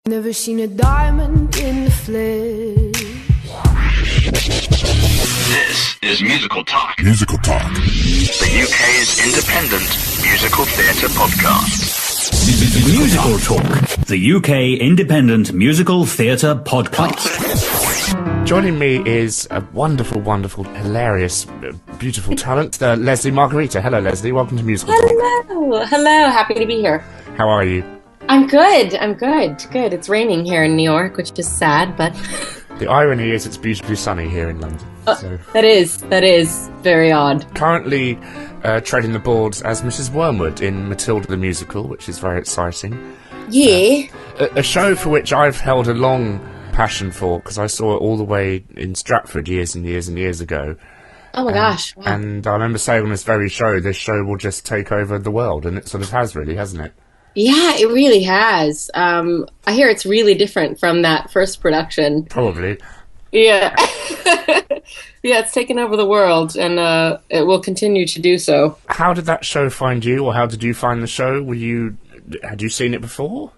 Never seen a diamond in the flesh. This is Musical Talk. Musical Talk. The UK's independent musical theatre podcast. Musical Talk. The UK independent musical theatre podcast. Joining me is a wonderful, wonderful, hilarious, beautiful talent, Lesli Margherita. Hello, Lesli. Welcome to Musical Talk. Hello. Happy to be here. How are you? I'm good. Good. It's raining here in New York, which is sad, but... The irony is it's beautifully sunny here in London. So. That is very odd. Currently treading the boards as Mrs. Wormwood in Matilda the musical, which is very exciting. Yeah. A show for which I've held a long passion for, because I saw it all the way in Stratford years and years and years ago. Oh my gosh. Wow. And I remember saying on this show will just take over the world, and it sort of has really, hasn't it? Yeah, it really has. I hear it's really different from that first production. Probably. Yeah. Yeah, it's taken over the world, and it will continue to do so. How did that show find you, or how did you find the show? Had you seen it before?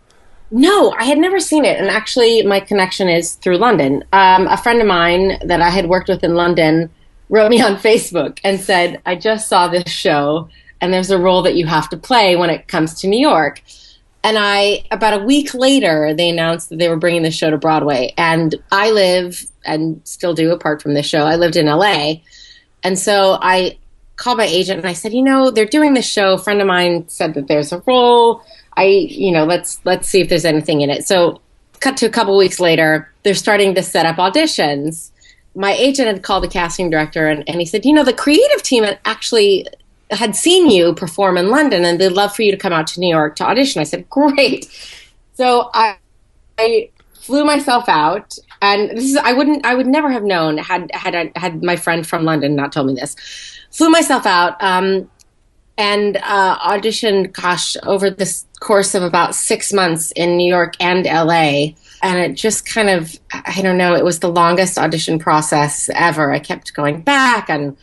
No, I had never seen it, and actually my connection is through London. A friend of mine that I had worked with in London wrote me on Facebook and said, I just saw this show, and there's a role that you have to play when it comes to New York. And about a week later, they announced that they were bringing the show to Broadway. And I live, and still do apart from this show, I lived in LA. And so I called my agent and I said, they're doing this show. A friend of mine said that there's a role. Let's see if there's anything in it. So cut to a couple weeks later, they're starting to set up auditions. My agent had called the casting director and he said, the creative team had seen you perform in London and they'd love for you to come out to New York to audition. I said, great. So I flew myself out, and I would never have known had my friend from London not told me this. Flew myself out and auditioned, over the course of about 6 months in New York and LA. And it just kind of, I don't know, it was the longest audition process ever. I kept going back and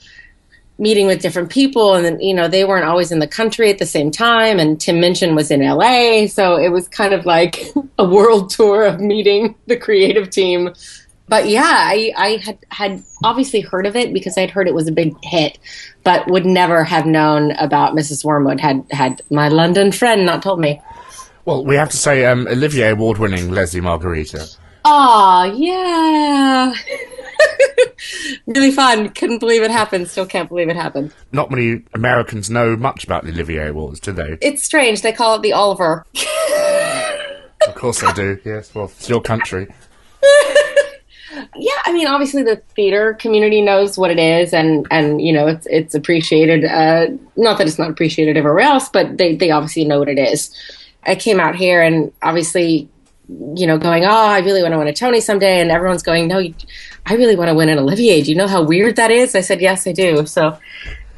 meeting with different people, and then, they weren't always in the country at the same time, and Tim Minchin was in LA, so it was kind of like a world tour of meeting the creative team. But yeah, I had obviously heard of it because I'd heard it was a big hit, but would never have known about Mrs. Wormwood had my London friend not told me. Well, we have to say Olivier Award-winning Lesli Margherita. Oh, yeah. Really fun. Couldn't believe it happened. Still can't believe it happened. Not many Americans know much about the Olivier Awards, do they? It's strange. They call it the Oliver. Of course they do. Yes, well, it's your country. Yeah, obviously the theater community knows what it is, and it's appreciated. Not that it's not appreciated everywhere else, but they obviously know what it is. I came out here and obviously, going, I really want to win a Tony someday, and everyone's going, no, I really want to win an Olivier. Do you know how weird that is? I said, yes, I do. So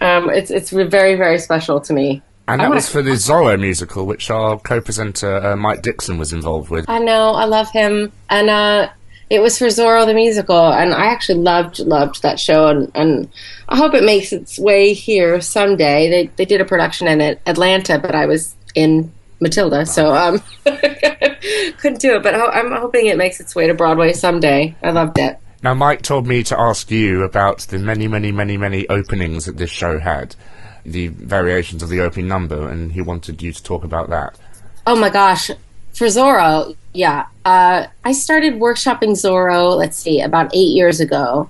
it's very, very special to me. And that was for the Zorro musical, which our co-presenter Mike Dixon was involved with. I know, I love him. And it was for Zorro the musical, and I actually loved that show, and I hope it makes its way here someday. They did a production in Atlanta, but I was in Matilda, so couldn't do it. But I'm hoping it makes its way to Broadway someday. I loved it. Now, Mike told me to ask you about the many, many, many, many openings that this show had, the variations of the opening number, and he wanted you to talk about that. Oh my gosh. For Zorro, yeah. I started workshopping Zorro, about 8 years ago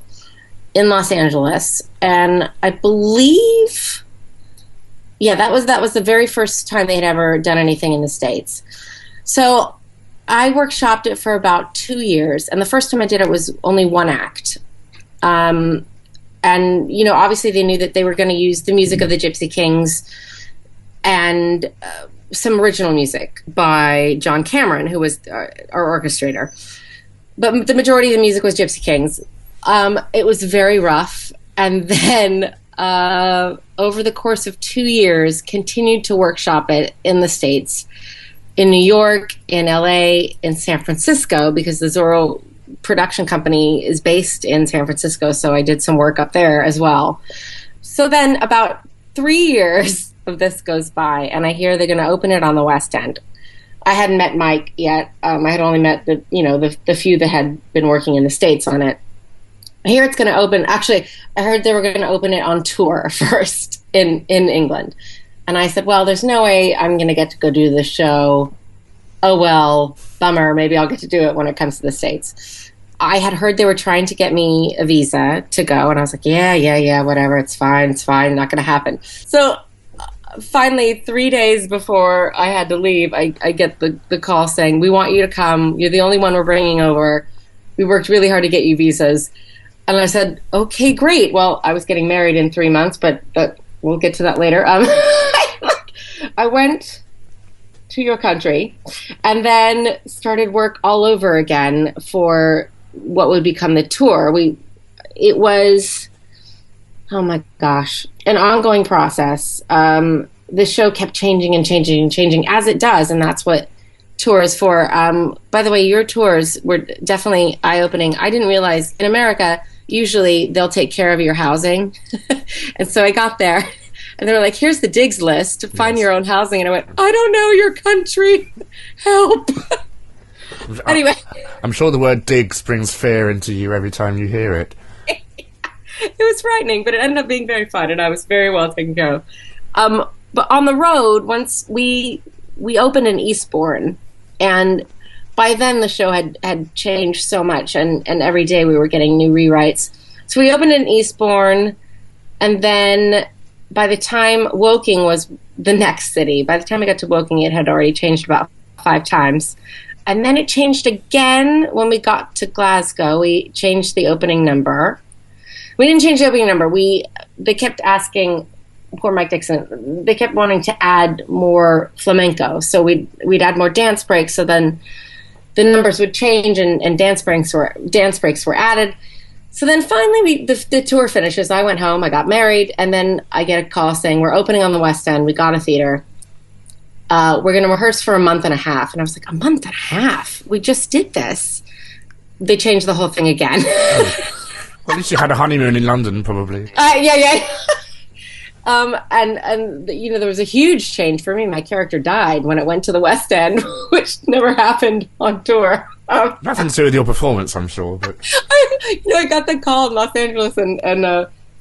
in Los Angeles, and I believe... Yeah, that was the very first time they had ever done anything in the States. So I workshopped it for about 2 years, and the first time I did it was only one act. And, obviously they knew that they were going to use the music of the Gypsy Kings and some original music by John Cameron, who was our orchestrator. But the majority of the music was Gypsy Kings. It was very rough, and then... over the course of 2 years, continued to workshop it in the States, in New York, in LA, in San Francisco, because the Zorro production company is based in San Francisco, so I did some work up there as well. So then about 3 years of this goes by, and I hear they're going to open it on the West End. I hadn't met Mike yet. I had only met the few that had been working in the States on it. I hear it's going to open. Actually, I heard they were going to open it on tour first in England. And I said, well, there's no way I'm going to get to go do this show. Oh, well, bummer. Maybe I'll get to do it when it comes to the States. I had heard they were trying to get me a visa to go. And I was like, yeah, whatever. It's fine. Not going to happen. So finally, 3 days before I had to leave, I get the call saying, we want you to come. You're the only one we're bringing over. We worked really hard to get you visas. And I said, okay, great. Well, I was getting married in 3 months, but we'll get to that later. I went to your country and then started work all over again for what would become the tour. It was, oh my gosh, an ongoing process. The show kept changing and changing and changing, as it does, and that's what tour is for. By the way, your tours were definitely eye-opening. I didn't realize in America, usually they'll take care of your housing. And so I got there and they were like, here's the digs list to find your own housing. And I went, I don't know your country. Help. Anyway. I'm sure the word digs brings fear into you every time you hear it. It was frightening, but it ended up being very fun and I was very well taken care of. But on the road, once we opened in Eastbourne, and by then the show had changed so much, and every day we were getting new rewrites. So we opened in Eastbourne, and then by the time Woking was the next city, by the time I got to Woking, it had already changed about 5 times. And then it changed again when we got to Glasgow. We changed the opening number. We didn't change the opening number. They kept asking, poor Mike Dixon, they kept wanting to add more flamenco. So we'd add more dance breaks, so then the numbers would change and dance breaks were added. So then finally the tour finishes. I went home, I got married, and then I get a call saying we're opening on the West End. We got a theater. We're going to rehearse for a month and a half. And I was like, a month and a half? We just did this. They changed the whole thing again. Well, at least you had a honeymoon in London, probably. Yeah. And there was a huge change for me. My character died when it went to the West End, which never happened on tour. Nothing to do with your performance, I'm sure. But I got the call in Los Angeles, and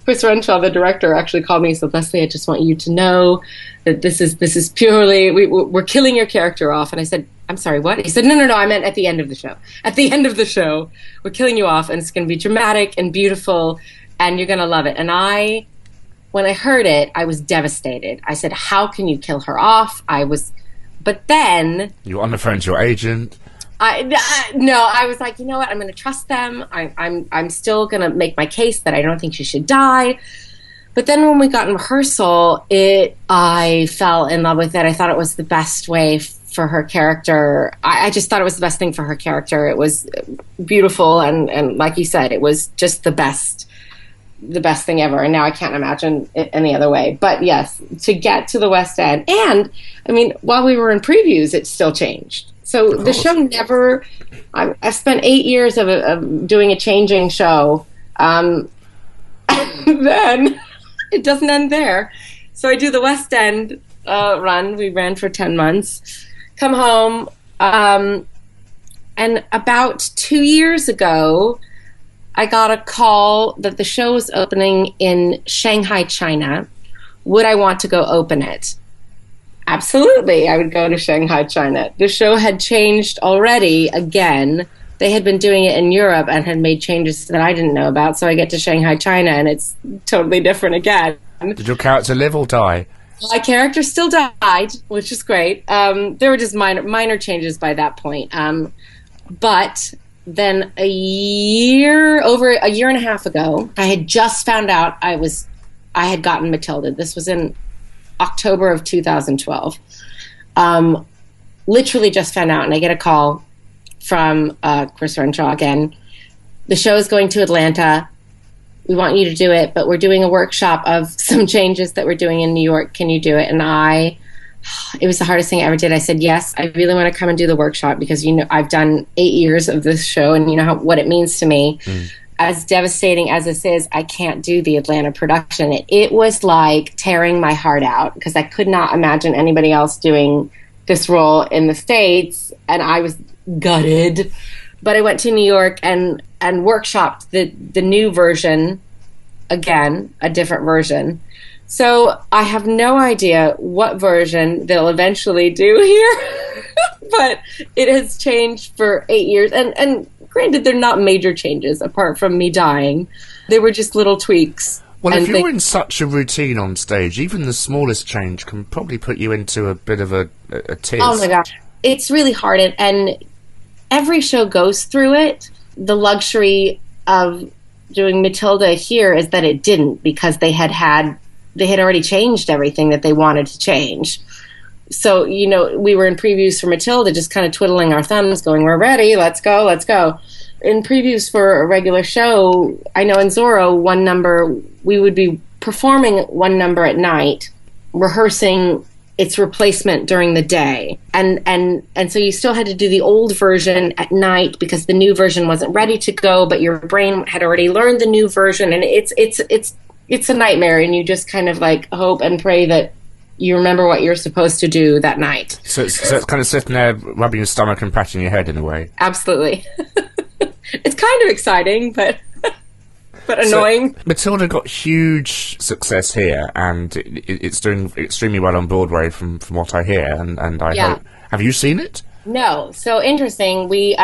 Chris Renshaw, the director, actually called me and said, Leslie, I just want you to know that this is purely, we're killing your character off. And I said, I'm sorry, what? He said, no, I meant at the end of the show. At the end of the show, we're killing you off, and it's going to be dramatic and beautiful, and you're going to love it. And when I heard it, I was devastated. I said, how can you kill her off? But then... You were on the phone to your agent. I was like, you know what? I'm going to trust them. I'm still going to make my case that I don't think she should die. But then when we got in rehearsal, I fell in love with it. I thought it was the best way for her character. I just thought it was the best thing for her character. It was beautiful, and like you said, it was just the best thing ever. And now I can't imagine it any other way. But yes, to get to the West End, and I mean, while we were in previews, it still changed. So the show never. I've spent 8 years of doing a changing show. Then it doesn't end there. So I do the West End run. We ran for 10 months. Come home, and about 2 years ago, I got a call that the show was opening in Shanghai, China. Would I want to go open it? Absolutely, I would go to Shanghai, China. The show had changed already again. They had been doing it in Europe and had made changes that I didn't know about, so I get to Shanghai, China, and it's totally different again. Did your character live or die? My character still died, which is great. There were just minor changes by that point. But then over a year and a half ago, I had just found out I had gotten Matilda. This was in October of 2012. Literally just found out, and I get a call from Chris Renshaw again. The show is going to Atlanta. We want you to do it, but we're doing a workshop of some changes that we're doing in New York. Can you do it? And it was the hardest thing I ever did. I said, yes, I really want to come and do the workshop because, I've done 8 years of this show and you know what it means to me. As devastating as this is, I can't do the Atlanta production. It was like tearing my heart out because I could not imagine anybody else doing this role in the States, and I was gutted. But I went to New York and workshopped the new version, again, a different version. So I have no idea what version they'll eventually do here, but it has changed for 8 years. And granted, they're not major changes apart from me dying. They were just little tweaks. Well, if you're in such a routine on stage, even the smallest change can probably put you into a bit of a tiz. Oh my gosh. It's really hard. And every show goes through it. The luxury of doing Matilda here is that it didn't, because they had already changed everything that they wanted to change. So, we were in previews for Matilda just kind of twiddling our thumbs going, we're ready, let's go. In previews for a regular show, I know in Zorro, one number, we would be performing one number at night, rehearsing its replacement during the day. And so you still had to do the old version at night because the new version wasn't ready to go, but your brain had already learned the new version, and it's a nightmare, and you just kind of like hope and pray that you remember what you're supposed to do that night. So it's kind of sitting there rubbing your stomach and patting your head in a way. Absolutely. It's kind of exciting, but annoying. So, Matilda got huge success here, and it's doing extremely well on Broadway from what I hear, and I hope... Have you seen it? No. So interesting. We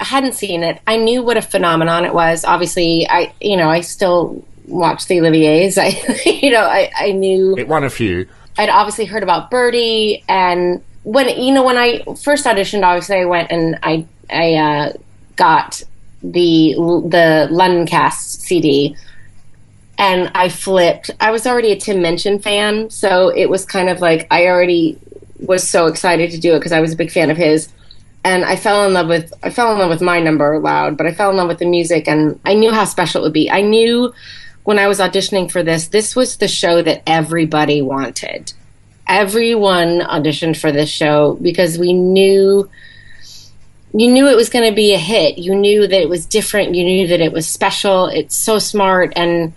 hadn't seen it. I knew what a phenomenon it was. Obviously, I still watch the Oliviers. I knew... It won a few. I'd obviously heard about Birdie, and when I first auditioned, obviously I went and I got the London cast CD, and I flipped. I was already a Tim Minchin fan, so it was kind of like I already was so excited to do it because I was a big fan of his, and I fell in love with my number, Loud, but I fell in love with the music, and I knew how special it would be. I knew when I was auditioning for this was the show that everybody wanted. Everyone auditioned for this show because you knew it was going to be a hit. You knew that it was different. You knew that it was special. It's so smart, and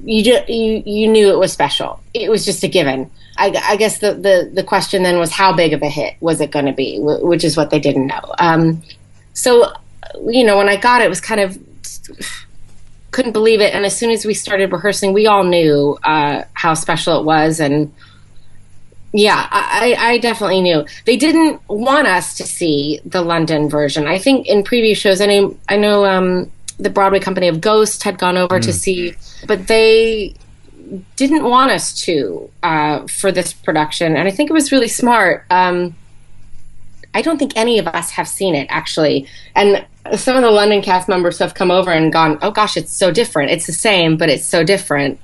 you knew it was special. It was just a given. I guess the question then was, how big of a hit was it going to be, which is what they didn't know. So, when I got it, it was kind of... couldn't believe it. And as soon as we started rehearsing, we all knew how special it was. And yeah, I definitely knew. They didn't want us to see the London version. I think in previous shows, I know the Broadway company of Ghost had gone over to see, but they didn't want us to for this production. And I think it was really smart. I don't think any of us have seen it, actually. And some of the London cast members have come over and gone, oh gosh, it's so different. It's the same, but it's so different.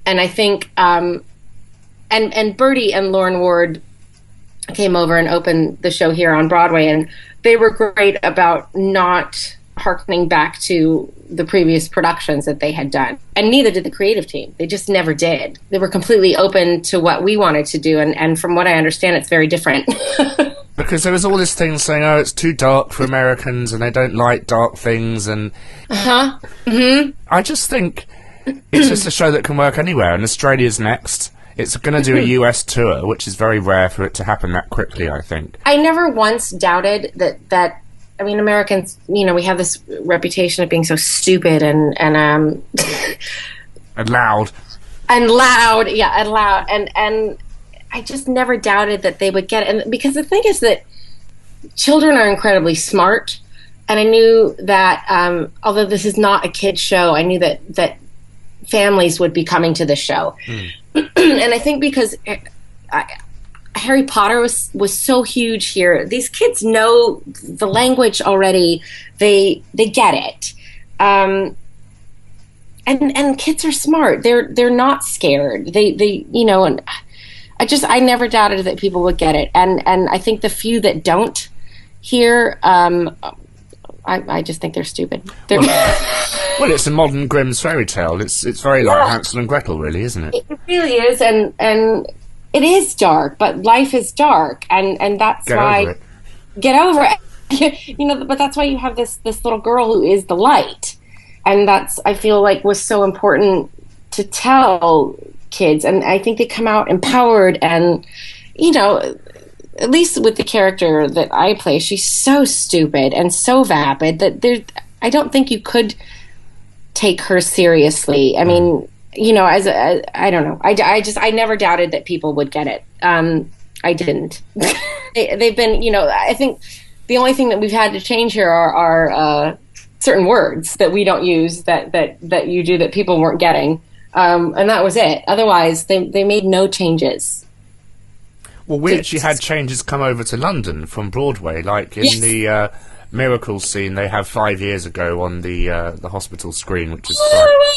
And I think, and Bertie and Lauren Ward came over and opened the show here on Broadway, and they were great about not hearkening back to the previous productions that they had done. And neither did the creative team. They just never did. They were completely open to what we wanted to do, and from what I understand, it's very different. Because there was all this thing saying, oh, it's too dark for Americans and they don't like dark things, and I just think it's just a show that can work anywhere, and Australia's next. It's going to do a US tour, which is very rare for it to happen that quickly, I think. I never once doubted that Americans, we have this reputation of being so stupid and and loud. And loud, and I just never doubted that they would get it. And because the thing is that children are incredibly smart, and I knew that although this is not a kid's show, I knew that families would be coming to the show. And I think because Harry Potter was so huge here, these kids know the language already. They get it. And kids are smart. They're not scared. They and I never doubted that people would get it. And I think the few that don't hear, I just think they're stupid. Well, it's a modern Grimm's fairy tale. It's very like Hansel and Gretel, really, isn't it? It really is, and it is dark, but life is dark, and that's why... Get over it. But that's why you have this little girl who is the light, and that's, I feel like, was so important to tell kids, and I think they come out empowered, and at least with the character that I play, she's so stupid and so vapid that I don't think you could take her seriously. I mean, you know, I don't know. I never doubted that people would get it. I didn't. They've been, you know, I think the only thing that we've had to change here are certain words that we don't use that you do that people weren't getting. And that was it. Otherwise, they made no changes. Well, we actually had changes come over to London from Broadway, like in the Miracle scene they have 5 years ago on the hospital screen, which is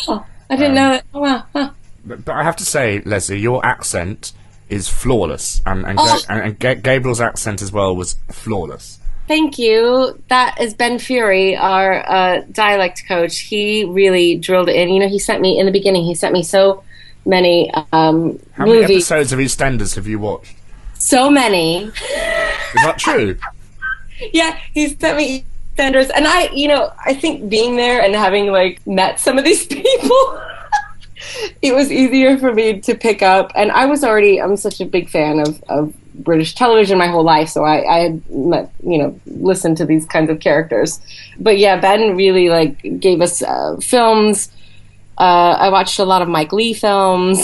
wow. I didn't know that. Oh, wow. Huh. But I have to say, Leslie, your accent is flawless, and Gabriel's accent as well was flawless. Thank you. That is Ben Fury, our dialect coach. He really drilled it in. You know, he sent me, in the beginning, so many How movies. many episodes of EastEnders have you watched? So many. Is that true? Yeah, he sent me EastEnders. And I think being there and having, like, met some of these people, it was easier for me to pick up. And I'm such a big fan of British television my whole life, so I had listened to these kinds of characters. But yeah, Ben really like gave us films. I watched a lot of Mike Leigh films.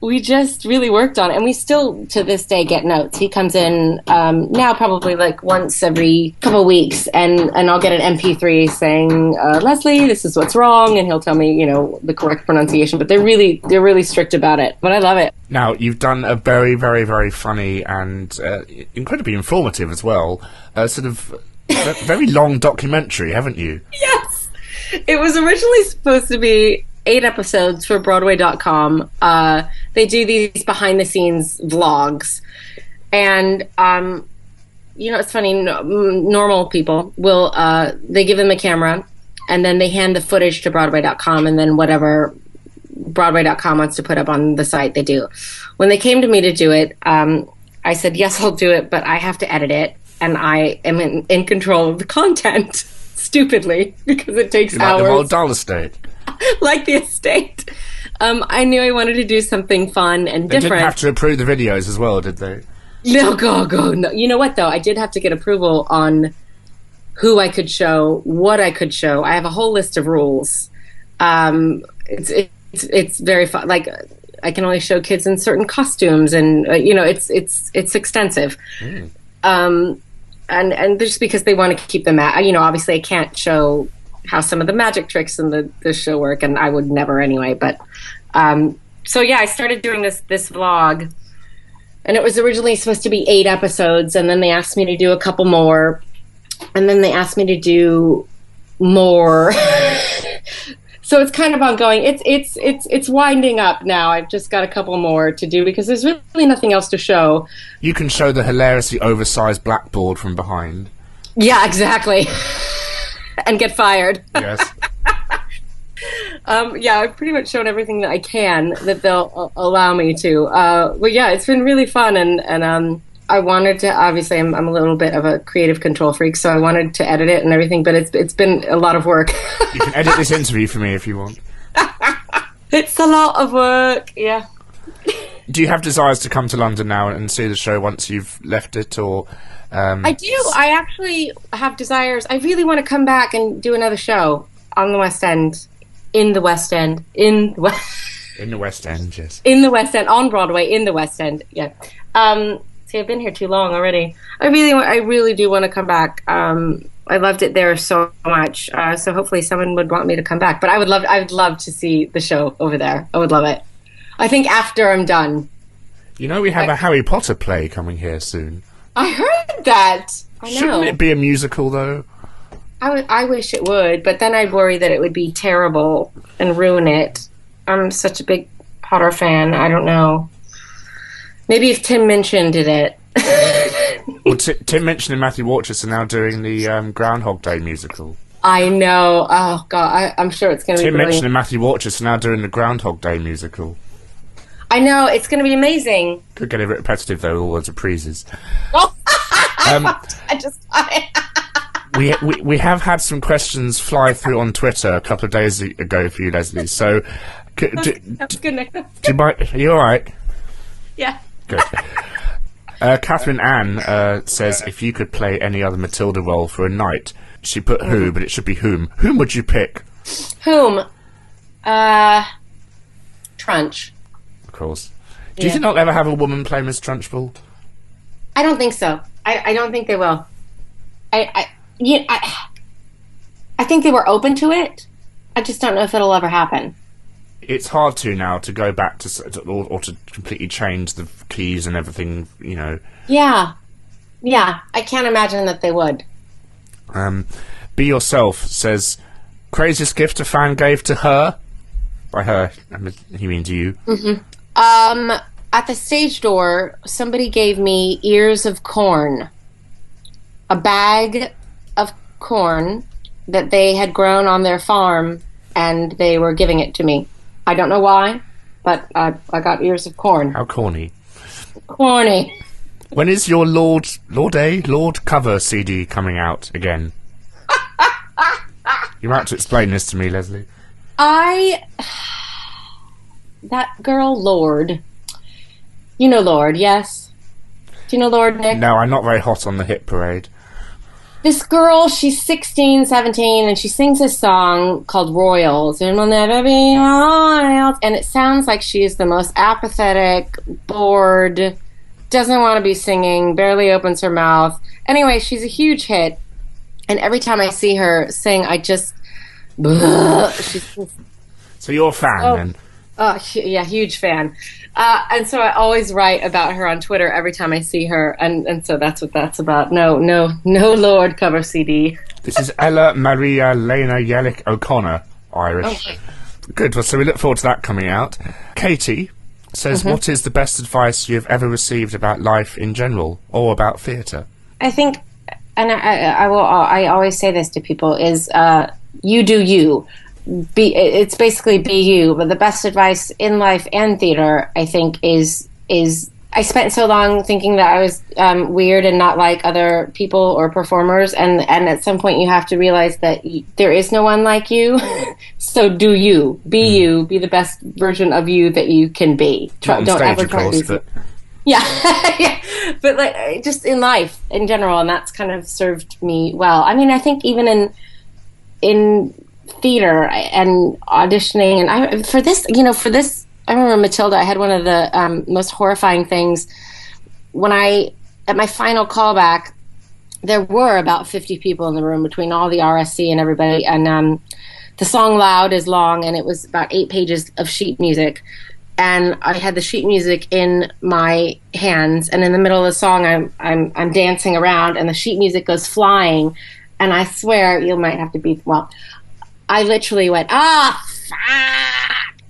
We just really worked on it, and we still to this day get notes. He comes in now probably like once every couple of weeks, and I'll get an MP3 saying, Leslie, this is what's wrong, and he'll tell me, you know, the correct pronunciation. But they're really strict about it. But I love it. Now, you've done a very, very, very funny and incredibly informative as well, sort of very long documentary, haven't you? Yes! It was originally supposed to be 8 episodes for Broadway.com. They do these behind-the-scenes vlogs. And, it's funny, normal people will, they give them a camera, and then they hand the footage to Broadway.com, and then whatever Broadway.com wants to put up on the site, they do. When they came to me to do it, I said, yes, I'll do it, but I have to edit it, and I am in control of the content, stupidly, because it takes hours. Like the Roald Dahl estate. Like the estate. I knew I wanted to do something fun and different. They didn't have to approve the videos as well, did they? No, go. No. You know what, though? I did have to get approval on who I could show, what I could show. I have a whole list of rules. It's very fun. Like, I can only show kids in certain costumes, and it's extensive. And just because they want to keep them at, obviously I can't show how some of the magic tricks in the show work, and I would never anyway. But so yeah, I started doing this vlog, and it was originally supposed to be 8 episodes, and then they asked me to do a couple more, and then they asked me to do more. So it's kind of ongoing. It's winding up now. I've just got a couple more to do because there's really nothing else to show. You can show the hilariously oversized blackboard from behind. Yeah, exactly. And get fired. Yes. Yeah, I've pretty much shown everything that I can that they'll allow me to. But yeah, it's been really fun, and I wanted to. Obviously, I'm a little bit of a creative control freak, so I wanted to edit it and everything. But it's been a lot of work. You can edit this interview for me if you want. It's a lot of work. Yeah. Do you have desires to come to London now and see the show once you've left it, or? I do. I actually have desires. I really want to come back and do another show on the West End, in the West End, in the West End, yes. In the West End, on Broadway, in the West End. Yeah. See, I've been here too long already. I really do want to come back. I loved it there so much. So hopefully someone would want me to come back. But I'd love to see the show over there. I would love it. I think after I'm done. You know, we have a Harry Potter play coming here soon. I heard that. I know. Shouldn't it be a musical, though? I wish it would, but then I'd worry that it would be terrible and ruin it. I'm such a big Potter fan. I don't know. Maybe if Tim Minchin did it. Well, Tim Minchin and Matthew Warchus are now doing the Groundhog Day musical. I know. Oh, God. I'm sure it's going to be brilliant. Tim Minchin and Matthew Warchus are now doing the Groundhog Day musical. I know. It's going to be amazing. Could get a bit repetitive, though, all words of praises. We have had some questions fly through on Twitter a couple of days ago for you, Leslie. So, that's good, Nick. Are you all right? Yeah. Good. Catherine Ann says, if you could play any other Matilda role for a night, she put who, but it should be whom. Whom would you pick? Whom? Trunch. Of course. Do you think they'll ever have a woman play Miss Trunchbull? I don't think so. I don't think they will. I think they were open to it. I just don't know if it'll ever happen. It's hard to now to go back to or to completely change the keys and everything, you know. Yeah. I can't imagine that they would. Be Yourself says, craziest gift a fan gave to her. By her, he means you. Mm-hmm. At the stage door, somebody gave me ears of corn. A bag of corn that they had grown on their farm, and they were giving it to me. I don't know why, but I got ears of corn. How corny. Corny. When is your Lord cover CD coming out again? You might have to explain this to me, Leslie. That girl, Lord. You know Lord, yes? Do you know Lord, Nick? No, I'm not very hot on the hit parade. This girl, she's 16, 17, and she sings this song called Royals, and we'll never be royals. And it sounds like she is the most apathetic, bored, doesn't want to be singing, barely opens her mouth. Anyway, she's a huge hit. And every time I see her sing, I just... So you're a fan, then? Oh, yeah, huge fan. And so I always write about her on Twitter every time I see her, and so that's what that's about. No Lord cover CD. This is Ella Maria Lena Yellick O'Connor, Irish. Okay. Good, well, so we look forward to that coming out. Katie says, what is the best advice you've ever received about life in general, or about theatre? I think, and I always say this to people, is you do you. It's basically be you, but the best advice in life and theater, I think, is I spent so long thinking that I was weird and not like other people or performers, and at some point you have to realize that there is no one like you. So do you, be the best version of you that you can be. Don't ever try to be. Yeah, but like just in life in general, and that's kind of served me well. I mean, I think even in theater and auditioning, and for this I remember Matilda, I had one of the most horrifying things when at my final callback, there were about 50 people in the room between all the RSC and everybody, and the song Loud is Long, and it was about 8 pages of sheet music, and I had the sheet music in my hands, and in the middle of the song I'm dancing around, and the sheet music goes flying, and I swear you might have to be, well, I literally went, fuck,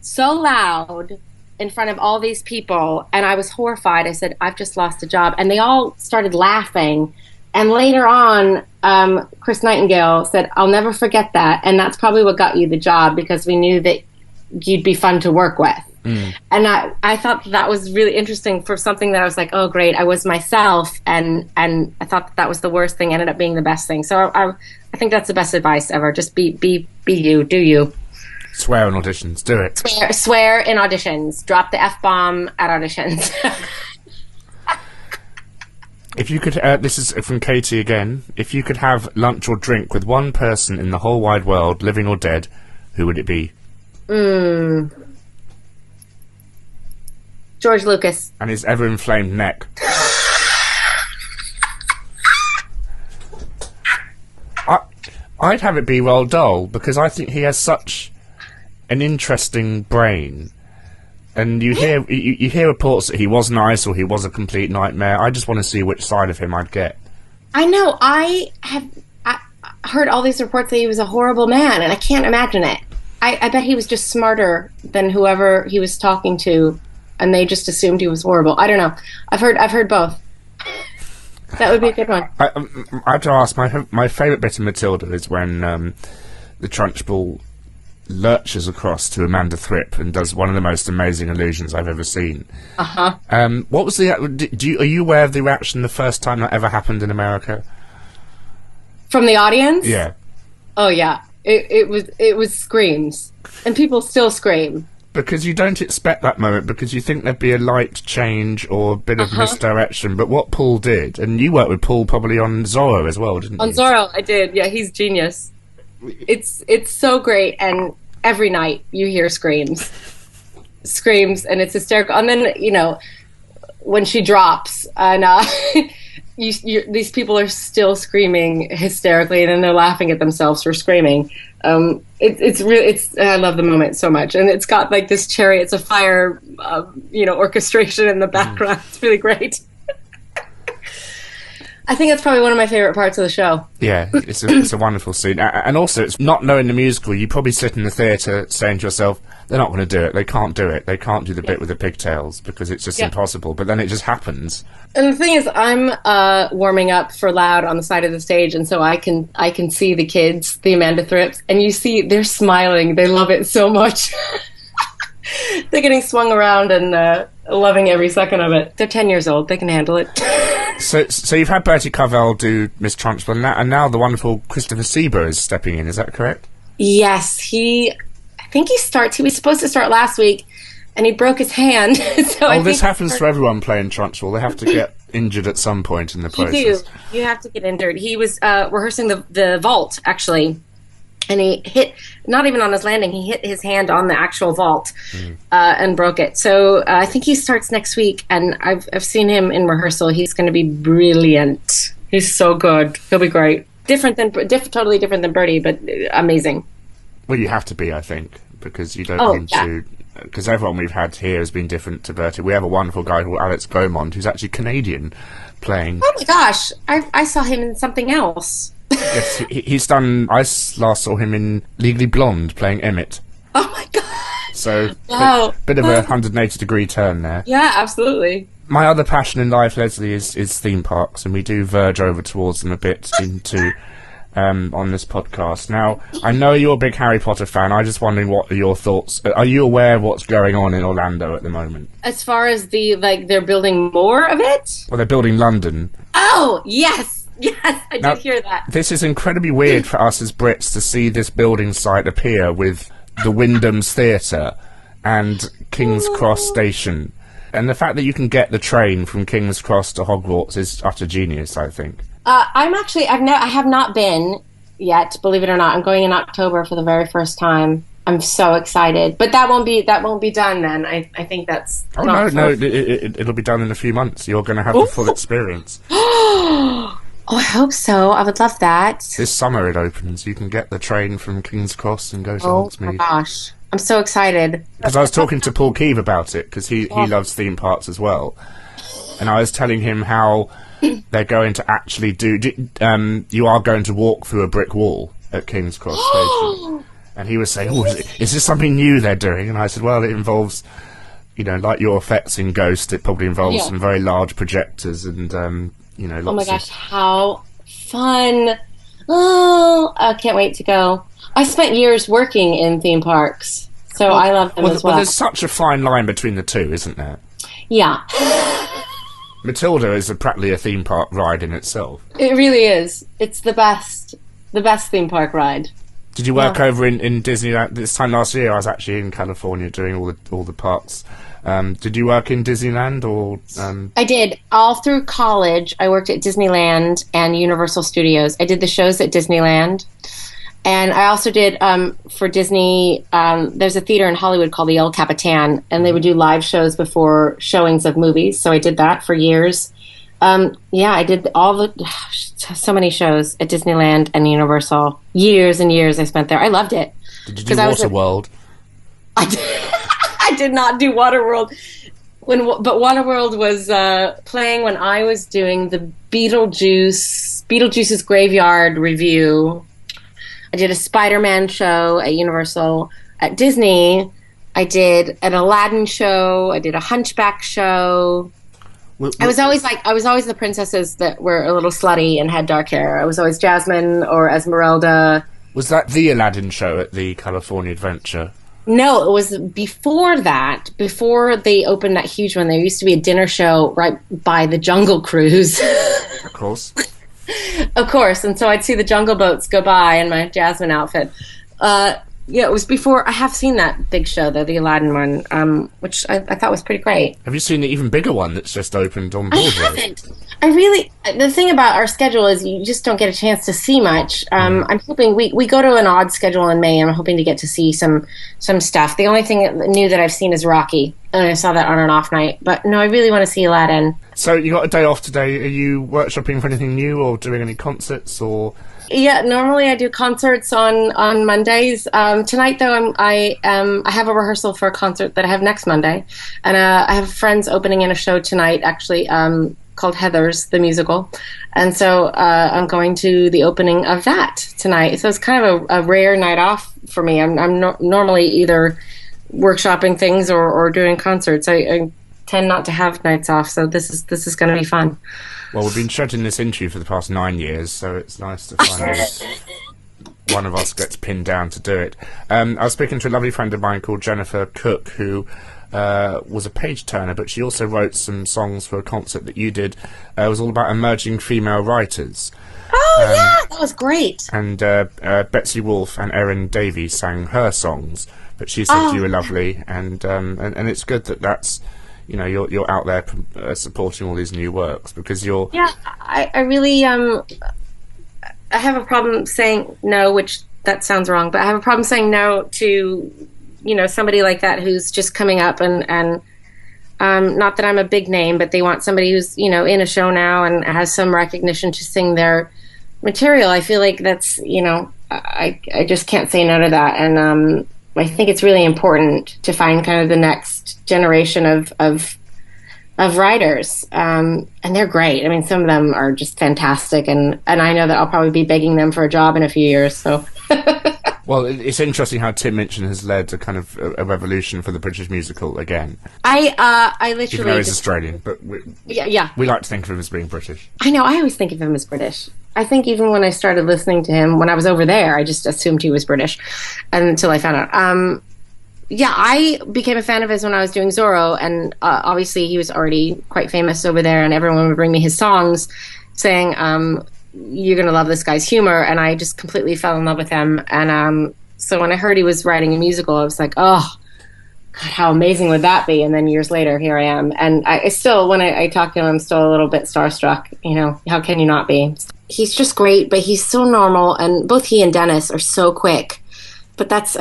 so loud in front of all these people, and I was horrified. I said, I've just lost a job. And they all started laughing. And later on, Chris Nightingale said, I'll never forget that. And that's probably what got you the job, because we knew that you'd be fun to work with. Mm. And I thought that was really interesting for something that I was like, oh, great, I was myself. And I thought that was the worst thing, ended up being the best thing. So I think that's the best advice ever. Just be you, do you. Swear in auditions, do it. Swear in auditions. Drop the F-bomb at auditions. If you could, this is from Katie again, if you could have lunch or drink with one person in the whole wide world, living or dead, who would it be? George Lucas. And his ever-inflamed neck. I'd have it be Roald Dahl, because I think he has such an interesting brain. And you hear reports that he was nice or he was a complete nightmare. I just want to see which side of him I'd get. I know. I heard all these reports that he was a horrible man, and I can't imagine it. I bet he was just smarter than whoever he was talking to, and they just assumed he was horrible. I don't know. I've heard both. That would be a good one. I have to ask, my favourite bit of Matilda is when the Trunchbull lurches across to Amanda Thripp and does one of the most amazing illusions I've ever seen. What was the? Are you aware of the reaction the first time that ever happened in America? From the audience? Yeah. Oh yeah, it was screams, and people still scream. because you don't expect that moment, because you think there'd be a light change or a bit of misdirection. But what Paul did, and you worked with Paul probably on Zorro as well, didn't you? On Zorro, I did. Yeah, he's genius. It's so great, and every night you hear screams, and it's hysterical. And then, you know, when she drops, and these people are still screaming hysterically, and then they're laughing at themselves for screaming. I love the moment so much, and it's got like this Chariots of Fire, orchestration in the background. It's really great. I think that's probably one of my favorite parts of the show. Yeah, it's a wonderful scene. And also, it's not knowing the musical, you probably sit in the theatre saying to yourself, they're not going to do it, they can't do it, they can't do the bit with the pigtails, because it's just impossible. But then it just happens. And the thing is, I'm warming up for Loud on the side of the stage, and so I can see the kids, the Amanda Thrips, and you see they're smiling, they love it so much. They're getting swung around and loving every second of it. They're 10 years old, they can handle it. So you've had Bertie Carvel do Miss Trunchbull, and now the wonderful Christopher Sieber is stepping in. Is that correct? Yes, I think he was supposed to start last week, and he broke his hand. This happens to everyone playing Trunchbull. They have to get injured at some point in the process. You do. You have to get injured. He was rehearsing the vault, actually, and he hit, not even on his landing, he hit his hand on the actual vault and broke it. So I think he starts next week, and I've seen him in rehearsal. He's going to be brilliant. He's so good. He'll be great. Totally different than Bertie, but amazing. Well, you have to be, I think, because you don't to... Because everyone we've had here has been different to Bertie. We have a wonderful guy called Alex Beaumont, who's actually Canadian, playing... Oh my gosh, I saw him in something else. Yes, he's done... I last saw him in Legally Blonde, playing Emmett. Oh my god! So, wow. bit of a 180-degree turn there. Yeah, absolutely. My other passion in life, Leslie, is theme parks, and we do verge over towards them a bit into... on this podcast. Now, I know you're a big Harry Potter fan. I'm just wondering, what are your thoughts? Are you aware of what's going on in Orlando at the moment? As far as they're building more of it? Well, they're building London. Oh, yes! Yes, I did hear that. This is incredibly weird for us as Brits to see this building site appear with the Wyndham's Theatre and King's Cross Station. And the fact that you can get the train from King's Cross to Hogwarts is utter genius, I think. I have not been yet, believe it or not. I'm going in October for the very first time. I'm so excited, but that won't be done then. I think that's... Oh, no, it'll be done in a few months. You're going to have the full experience. Oh, I hope so. I would love that. This summer it opens. You can get the train from King's Cross and go to Hogsmeade. Oh my gosh. I'm so excited. Because I was talking to Paul Keeve about it, because he loves theme parks as well. And I was telling him how they're going to actually you are going to walk through a brick wall at King's Cross Station. And he was saying, is this something new they're doing? And I said, well, it involves, like your effects in Ghost, it probably involves some very large projectors and, lots Oh my gosh, how fun. Oh, I can't wait to go. I spent years working in theme parks, so I love them as well. Well, there's such a fine line between the two, isn't there? Yeah. Matilda is practically a theme park ride in itself. It really is. It's the best theme park ride. Did you work over in Disneyland? This time last year I was actually in California doing all the parks. Did you work in Disneyland or... I did. All through college I worked at Disneyland and Universal Studios. I did the shows at Disneyland. And I also did, for Disney, there's a theater in Hollywood called the El Capitan, and they would do live shows before showings of movies, so I did that for years. I did so many shows at Disneyland and Universal. Years and years I spent there. I loved it. Did you do Waterworld? I did not do Waterworld. But Waterworld was playing when I was doing the Beetlejuice's Graveyard Review. I did a Spider-Man show at Universal. At Disney, I did an Aladdin show. I did a Hunchback show. I was always the princesses that were a little slutty and had dark hair. I was always Jasmine or Esmeralda. Was that the Aladdin show at the California Adventure? No, it was before that. Before they opened that huge one, there used to be a dinner show right by the Jungle Cruise. Of course. Of course, and so I'd see the jungle boats go by in my Jasmine outfit. Yeah, it was before. I have seen that big show, though, the Aladdin one, which I thought was pretty great. Have you seen the even bigger one that's just opened on Broadway? I haven't. The thing about our schedule is you just don't get a chance to see much. I'm hoping we go to an odd schedule in May. I'm hoping to get to see some stuff. The only thing new that I've seen is Rocky, and I saw that on an off night. But no, I really want to see Aladdin. So you got a day off today. Are you workshopping for anything new or doing any concerts or? Yeah, normally I do concerts on Mondays. Tonight, though, I have a rehearsal for a concert that I have next Monday, and I have friends opening in a show tonight, actually, called Heathers, the musical, and so I'm going to the opening of that tonight. So it's kind of a rare night off for me. I'm normally either workshopping things or doing concerts. I tend not to have nights off, so this is going to be fun. Well, we've been shredding this interview for the past 9 years, so it's nice to finally one of us gets pinned down to do it. I was speaking to a lovely friend of mine called Jennifer Cook, who was a page turner, but she also wrote some songs for a concert that you did. It was all about emerging female writers. Oh, yeah, that was great. And Betsy Wolfe and Erin Davies sang her songs, but she said you were lovely, and it's good that's... You know, you're out there supporting all these new works because you're... Yeah, I really... I have a problem saying no, which that sounds wrong, but I have a problem saying no to, somebody like that who's just coming up and not that I'm a big name, but they want somebody who's, in a show now and has some recognition to sing their material. I feel like that's, I just can't say no to that. And I think it's really important to find kind of the next generation of writers, and they're great. I mean, some of them are just fantastic, and I know that I'll probably be begging them for a job in a few years. So, well, it's interesting how Tim Minchin has led a kind of a revolution for the British musical again. I literally, even though he's Australian, but we like to think of him as being British. I know. I always think of him as British. I think even when I started listening to him when I was over there, I just assumed he was British until I found out. I became a fan of his when I was doing Zorro, and obviously he was already quite famous over there, and everyone would bring me his songs saying, you're going to love this guy's humor, and I just completely fell in love with him. And so when I heard he was writing a musical, I was like, oh, God, how amazing would that be? And then years later, here I am. And I still, when I talk to him, I'm still a little bit starstruck. How can you not be? He's just great, but he's so normal, and both he and Dennis are so quick. But that's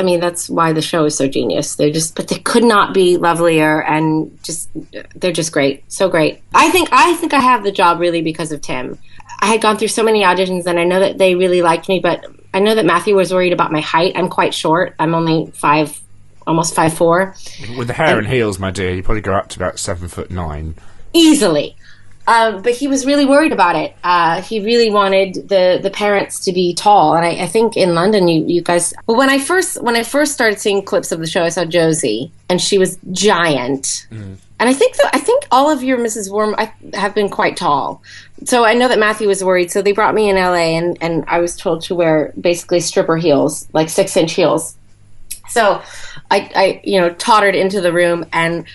why the show is so genius. But they could not be lovelier, and they're just great, so great. I think I have the job really because of Tim. I had gone through so many auditions, and I know that they really liked me, but I know that Matthew was worried about my height. I'm quite short. I'm only almost 5'4". With the hair and heels, my dear, you probably go up to about 7'9". Easily. But he was really worried about it. He really wanted the parents to be tall, and I think in London, you guys. Well, when I first started seeing clips of the show, I saw Josie, and she was giant. Mm. And I think all of your Mrs. Worm have been quite tall. So I know that Matthew was worried. So they brought me in LA, and I was told to wear basically stripper heels, like 6-inch heels. So I tottered into the room, and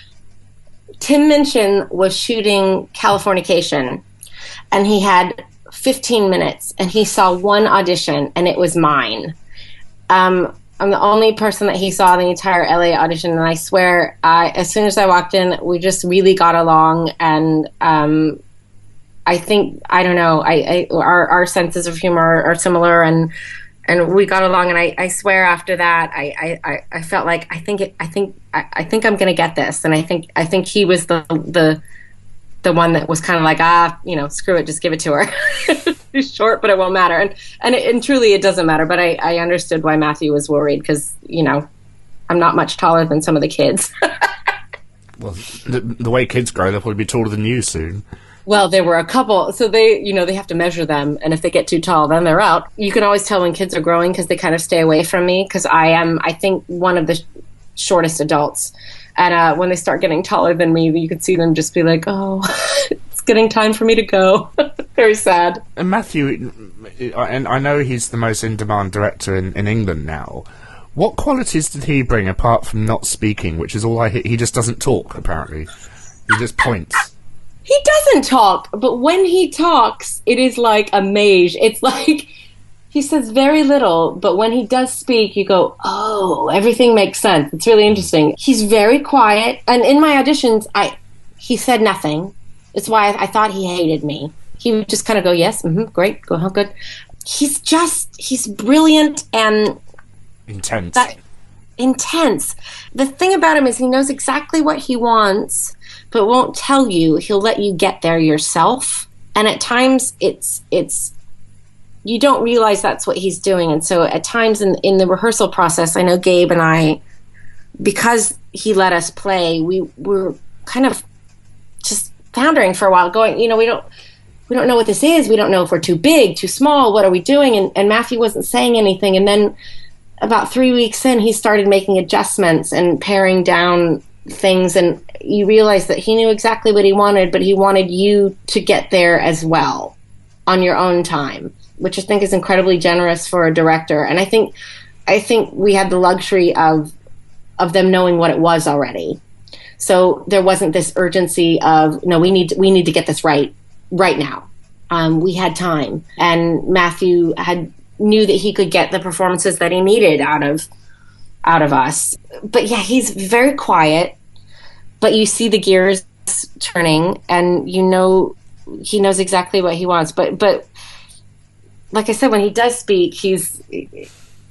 Tim Minchin was shooting Californication, and he had 15 minutes, and he saw one audition, and it was mine. I'm the only person that he saw the entire LA audition, and I swear, as soon as I walked in, we just really got along, and I think, I don't know, our senses of humor are similar, and we got along, and I swear after that I felt like I think I'm gonna get this, and I think he was the one that was kind of like screw it, just give it to her. She's short, but it won't matter, and truly it doesn't matter. But I understood why Matthew was worried, because I'm not much taller than some of the kids. Well, the way kids grow, they'll probably be taller than you soon. Well, there were a couple, so they have to measure them, and if they get too tall, then they're out. You can always tell when kids are growing because they kind of stay away from me, because I think, one of the shortest adults. And when they start getting taller than me, you can see them just be like, oh, it's getting time for me to go. Very sad. And Matthew, and I know he's the most in-demand director in England now. What qualities did he bring apart from not speaking, which is all he just doesn't talk, apparently. He just points. He doesn't talk, but when he talks, it is like a mage. It's like He says very little, but when he does speak, you go, oh, everything makes sense. It's really interesting. He's very quiet. And in my auditions, he said nothing. It's why I thought he hated me. He would just kind of go, yes, great, go home, good. He's brilliant and... Intense. Intense. The thing about him is he knows exactly what he wants, but won't tell you. He'll let you get there yourself. And at times, it's you don't realize that's what he's doing. And so at times in the rehearsal process, I know Gabe and I, because he let us play, we were kind of just floundering for a while, going, we don't know what this is. We don't know if we're too big, too small. What are we doing? And Matthew wasn't saying anything. And then about 3 weeks in, he started making adjustments and paring down things. And you realize that he knew exactly what he wanted, but he wanted you to get there as well on your own time, which I think is incredibly generous for a director. And I think we had the luxury of them knowing what it was already. So there wasn't this urgency of, no, we need to get this right now. We had time, and Matthew knew that he could get the performances that he needed out of us. But yeah, he's very quiet, but you see the gears turning, and he knows exactly what he wants. But like I said, when he does speak, he's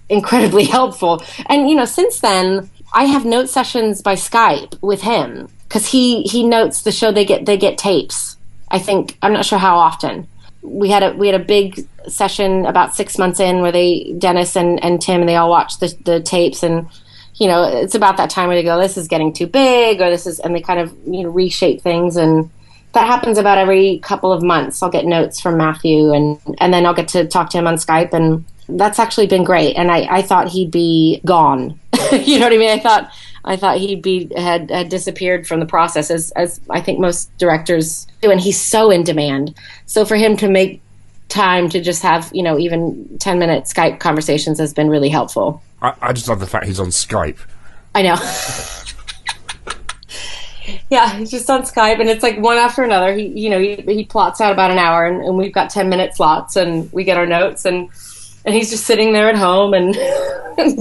incredibly helpful. And since then, I have note sessions by Skype with him, because he notes the show. They get tapes. I think, I'm not sure how often. We had a big session about 6 months in where Dennis and Tim, and they all watched the tapes, and it's about that time where they go, this is getting too big, or this is, and they kind of reshape things, and that happens about every couple of months. I'll get notes from Matthew, and then I'll get to talk to him on Skype, and that's actually been great. And I thought he'd be gone. You know what I mean? I thought he'd had disappeared from the process, as I think most directors do, and he's so in demand. So for him to make time to just have, even 10-minute Skype conversations has been really helpful. I just love the fact he's on Skype. I know. Yeah, he's just on Skype, and it's like one after another. He plots out about an hour, and we've got 10-minute slots, and we get our notes, and he's just sitting there at home and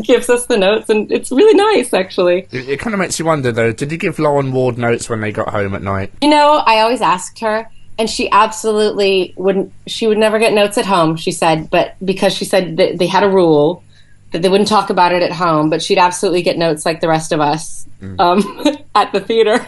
gives us the notes, and it's really nice, actually. It kind of makes you wonder, though, did he give Lauren Ward notes when they got home at night? I always asked her, and she absolutely wouldn't. She would never get notes at home, she said, but because she said that they had a rule that they wouldn't talk about it at home, but she'd absolutely get notes like the rest of us at the theater.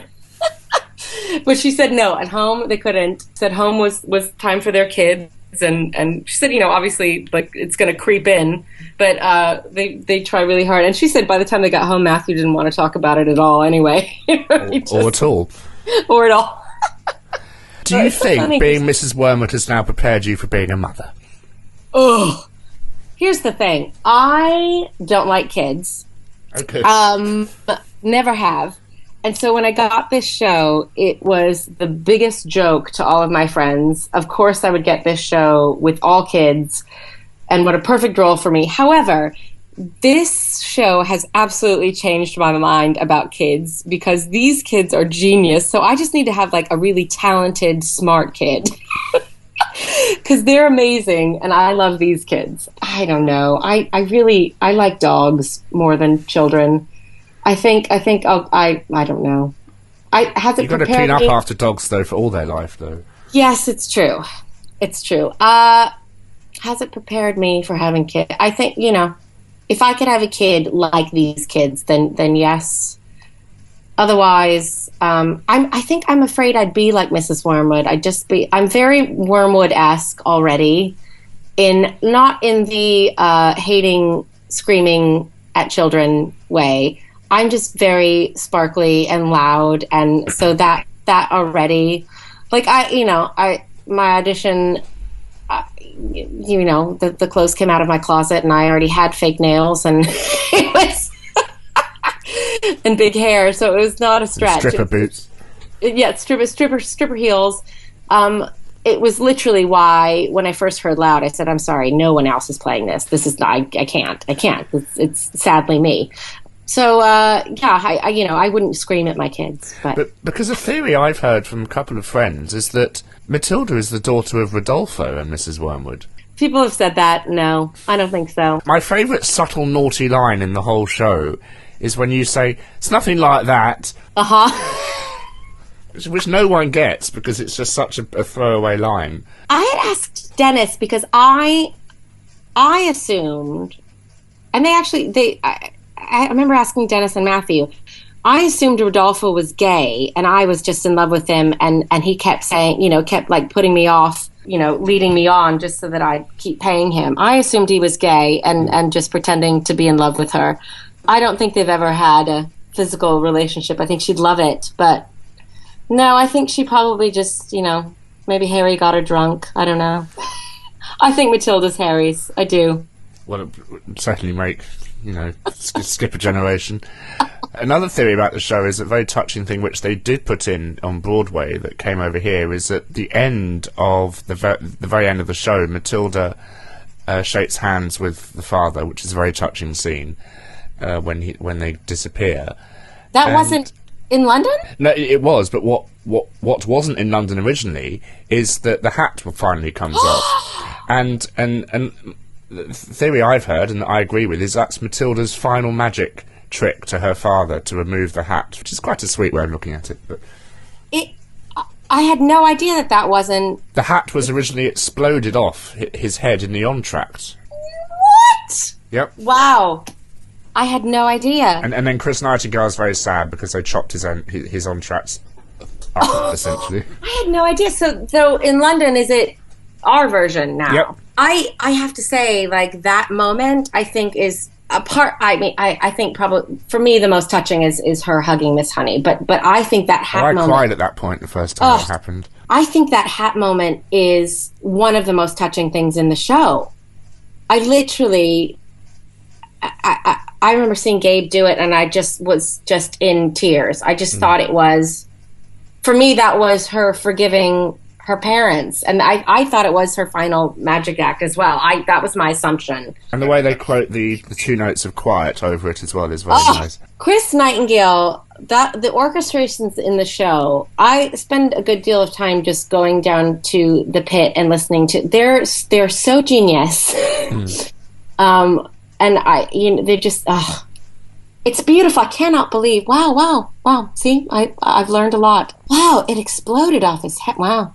But she said no, at home they couldn't. She said home was time for their kids. And she said, obviously, like, it's going to creep in, but they try really hard. And she said by the time they got home, Matthew didn't want to talk about it at all anyway. Or at all. Or at all. Do you think being Mrs. Wormwood has now prepared you for being a mother? Oh, here's the thing. I don't like kids. Okay. Never have. And so when I got this show, it was the biggest joke to all of my friends. Of course, I would get this show with all kids, and what a perfect role for me. However, this show has absolutely changed my mind about kids, because these kids are genius. So I just need to have like a really talented, smart kid. Because they're amazing, and I love these kids. I don't know. I like dogs more than children. I don't know. You've got to clean up after dogs, though, for all their life, though. Yes, it's true. It's true. Has it prepared me for having kids? I think, if I could have a kid like these kids, then yes. Otherwise, I think I'm afraid I'd be like Mrs. Wormwood. I'm very Wormwood-esque already, not in the hating, screaming at children way. I'm just very sparkly and loud, and so that already, like, my audition, the clothes came out of my closet, and I already had fake nails, and it was and big hair, so it was not a stretch. Stripper boots. Stripper heels. It was literally why, when I first heard Loud, I said, "I'm sorry, no one else is playing this. This is not. I can't. It's sadly me." So, I wouldn't scream at my kids. But because a theory I've heard from a couple of friends is that Matilda is the daughter of Rodolfo and Mrs. Wormwood. People have said that. No, I don't think so. My favourite subtle naughty line in the whole show is when you say, "It's nothing like that," which no one gets because it's just such a throwaway line. I had asked Dennis because I assumed, and I remember asking Dennis and Matthew. I assumed Rodolfo was gay, and I was just in love with him, and he kept saying, kept like putting me off, leading me on just so that I'd keep paying him. I assumed he was gay and just pretending to be in love with her. I don't think they've ever had a physical relationship. I think she'd love it, but no, I think she probably just, maybe Harry got her drunk. I don't know. I think Matilda's Harry's. I do. Well, it would certainly make, skip a generation. Another theory about the show is a very touching thing which they did put in on Broadway that came over here is at the end of the very end of the show, Matilda shakes hands with the father, which is a very touching scene when they disappear. That wasn't in London? No, it was, but what wasn't in London originally is that the hat finally comes off. And the theory I've heard, and that I agree with, is that's Matilda's final magic trick to her father to remove the hat, which is quite a sweet way of looking at it. But I had no idea that wasn't... The hat was originally exploded off his head in the entr'acte. What? Yep. Wow. I had no idea. And then Chris Nightingale's very sad because they chopped his entr'acte up, essentially. I had no idea. So in London, is it our version now? Yep. I have to say, like, that moment, I think, is... I think probably for me the most touching is her hugging Miss Honey. But I think that hat moment. I cried at that point the first time it happened. I think that hat moment is one of the most touching things in the show. I literally, I remember seeing Gabe do it, and I was in tears. I just thought it was, for me, that was her forgiving her parents, and I thought it was her final magic act as well. That was my assumption. And the way they quote the two notes of quiet over it as well is very nice. Chris Nightingale, the orchestrations in the show, I spend a good deal of time just going down to the pit and listening to. They're so genius, and they're just. It's beautiful. I cannot believe. Wow. See, I've learned a lot. Wow, it exploded off his head. Wow.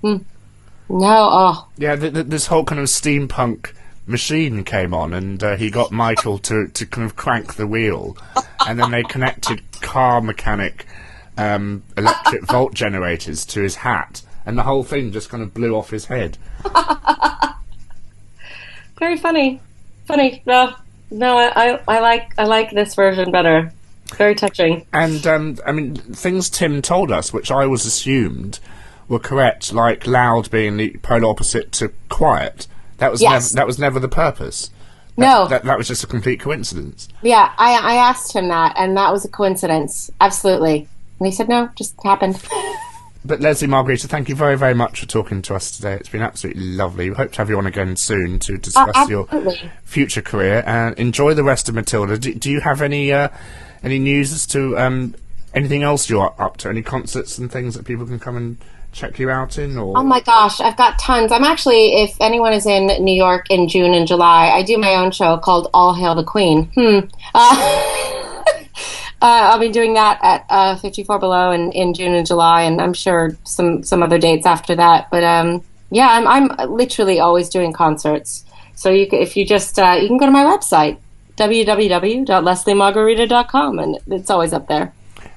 No, Yeah, this whole kind of steampunk machine came on, and he got Michael to kind of crank the wheel, and then they connected car mechanic electric volt generators to his hat, and the whole thing just kind of blew off his head. Very funny. No, I like this version better. Very touching. And I mean, things Tim told us, which I was assumed were correct, like loud being the polar opposite to quiet. That was never the purpose. That was just a complete coincidence. Yeah, I asked him that, and that was a coincidence. Absolutely. And he said no, just happened. But Lesli Margherita, thank you very, very much for talking to us today. It's been absolutely lovely. We hope to have you on again soon to discuss your future career. And enjoy the rest of Matilda. Do you have any news as to anything else you're up to? Any concerts and things that people can come and check you out in? Or? Oh my gosh, I've got tons. I'm actually, if anyone is in New York in June and July, I do my own show called All Hail the Queen. I'll be doing that at 54 Below in June and July, and I'm sure some other dates after that. But yeah, I'm literally always doing concerts. So you can go to my website, www.leslimargherita.com, and it's always up there.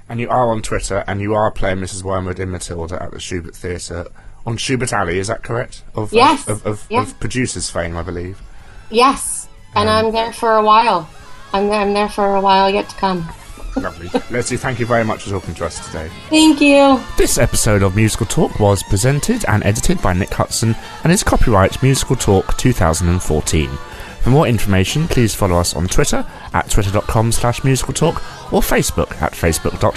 And you are on Twitter, and you are playing Mrs. Wormwood in Matilda at the Schubert Theatre on Schubert Alley. Is that correct? Yes. Of producers' fame, I believe. Yes, and I'm there for a while. I'm there for a while yet to come. Lovely. Lesli, thank you very much for talking to us today. Thank you. This episode of Musical Talk was presented and edited by Nick Hudson and is copyright Musical Talk 2014. For more information, please follow us on Twitter at twitter.com/musicaltalk or Facebook at facebook.com